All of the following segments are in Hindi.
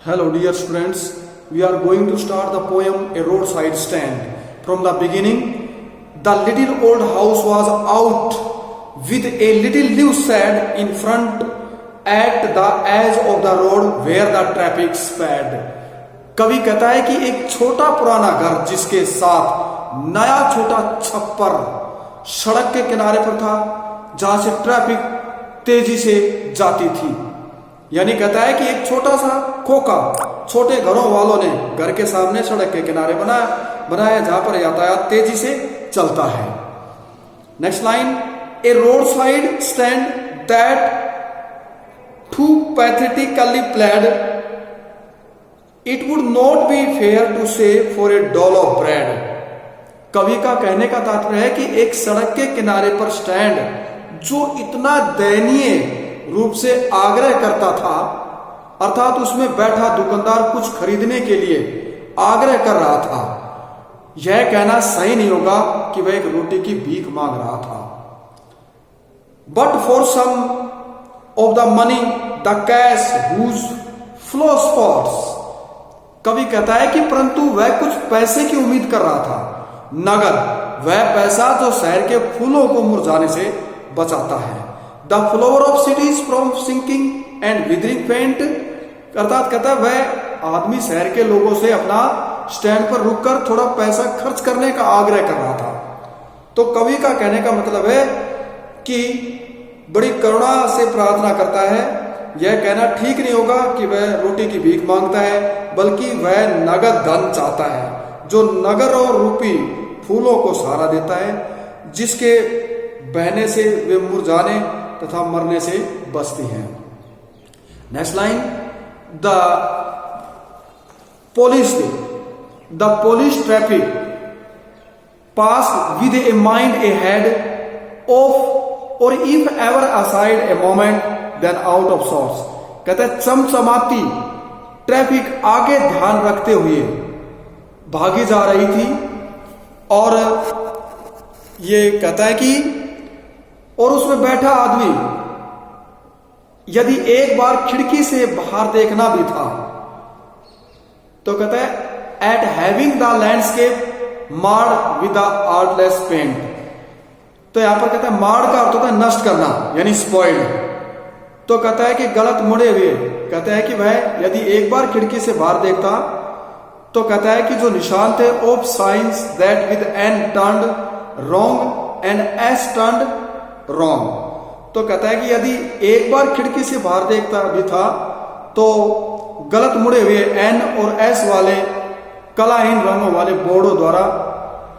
Hello dear students, we are going to start the poem A Roadside Stand. From the beginning, the little old house was out with a little leaf shed in front at the edge of the road where the traffic sped. कवि कहता है कि एक छोटा पुराना घर जिसके साथ नया छोटा छप्पर सड़क के किनारे पर था जहां से ट्रैफिक तेजी से जाती थी। यानी कहता है कि एक छोटा सा खोखा छोटे घरों वालों ने घर के सामने सड़क के किनारे बनाया जहां पर यातायात तेजी से चलता है। Next line, a roadside stand that too pathetically pled it would not be fair to say for a dole of bread. कवि का कहने का तात्पर्य है कि एक सड़क के किनारे पर स्टैंड जो इतना दयनीय रूप से आग्रह करता था, अर्थात उसमें बैठा दुकानदार कुछ खरीदने के लिए आग्रह कर रहा था, यह कहना सही नहीं होगा कि वह एक रोटी की भीख मांग रहा था। But for some of the money the cash whose flow spots. कवि कहता है कि परंतु वह कुछ पैसे की उम्मीद कर रहा था, नगद वह पैसा जो शहर के फूलों को मुरझाने से बचाता है। The flower of cities from sinking and withering paint, अर्थात कहता है वह आदमी शहर के लोगों से अपना स्टैंड पर रुककर थोड़ा पैसा खर्च करने का आग्रह कर रहा था। तो कवि का कहने का मतलब है कि बड़ी करुणा से प्रार्थना करता है, यह कहना ठीक नहीं होगा कि वह रोटी की भीख मांगता है, बल्कि वह नगद धन चाहता है जो नगर और रूपी फूलों को सहारा देता है, जिसके बहने से वे मुरझाने तथा मरने से बचती हैं। Next line, the polished traffic passed with a mind ahead of or if ever aside a moment then out of sorts. कहते हैं चमचमाती ट्रैफिक आगे ध्यान रखते हुए भागी जा रही थी, और ये कहता है कि और उसमें बैठा आदमी यदि एक बार खिड़की से बाहर देखना भी था तो कहता है at having the landscape marred with the artless paint. तो यहां पर कहता है मार्ड का अर्थ होता है नष्ट करना, यानी स्पॉइल्ड। तो कहता है कि गलत मुड़े हुए, कहता है कि वह यदि एक बार खिड़की से बाहर देखता तो कहता है कि जो निशान थे of science that with an turned wrong and as turned wrong. तो कहता है कि यदि एक बार खिड़की से बाहर देखता भी था तो गलत मुड़े हुए एन और एस वाले कलाहीन रंगों वाले बोर्डों द्वारा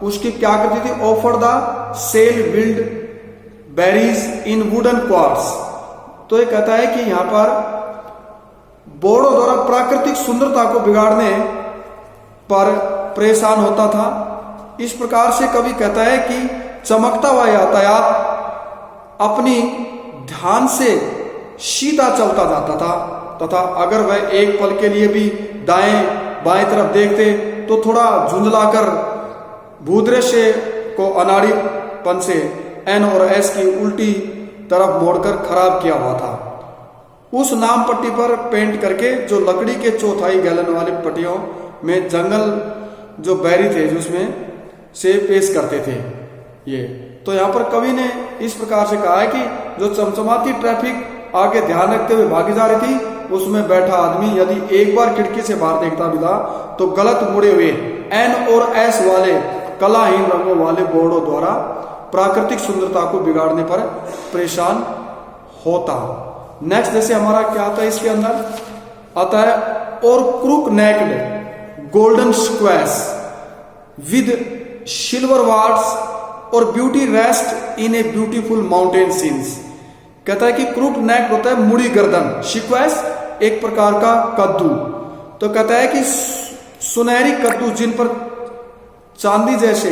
उसकी क्या करती थी, offer the sale build berries in wooden quarts. तो ये कहता है कि यहां पर बोर्डों द्वारा प्राकृतिक सुंदरता को बिगाड़ने पर परेशान होता था। इस प्रकार से कवि कहता है कि चमकता हुआ यातायात अपनी ध्यान से सीधा चलता जाता था, तथा अगर वह एक पल के लिए भी दाएं बाएं तरफ देखते तो थोड़ा झुंझलाकर भूदृश्य को अनाड़ीपन से एन और एस की उल्टी तरफ मोड़कर खराब किया हुआ था। उस नाम पट्टी पर पेंट करके जो लकड़ी के चौथाई गैलन वाली पट्टियों में जंगल जो बैरी थे जिसमें से पेश करते थे ये। तो यहाँ पर कवि ने इस प्रकार से कहा है कि जो चमचमाती ट्रैफिक आगे ध्यान रखते हुए भागी जा रही थी, उसमें बैठा आदमी यदि एक बार खिड़की से बाहर देखता भी था तो गलत मुड़े हुए एन और एस वाले कलाहीन रंगों वाले बोर्डों द्वारा प्राकृतिक सुंदरता को बिगाड़ने पर परेशान होता। नेक्स्ट जैसे हमारा क्या आता है, इसके अंदर आता है और crook necked golden squares with silver warts or beauty rest in a beautiful mountain scenes. कहता है कि क्रूक नेक होता है मुड़ी गर्दन, सिक्वेस एक प्रकार का कद्दू। तो कहता है कि सुनहरी कद्दू जिन पर चांदी जैसे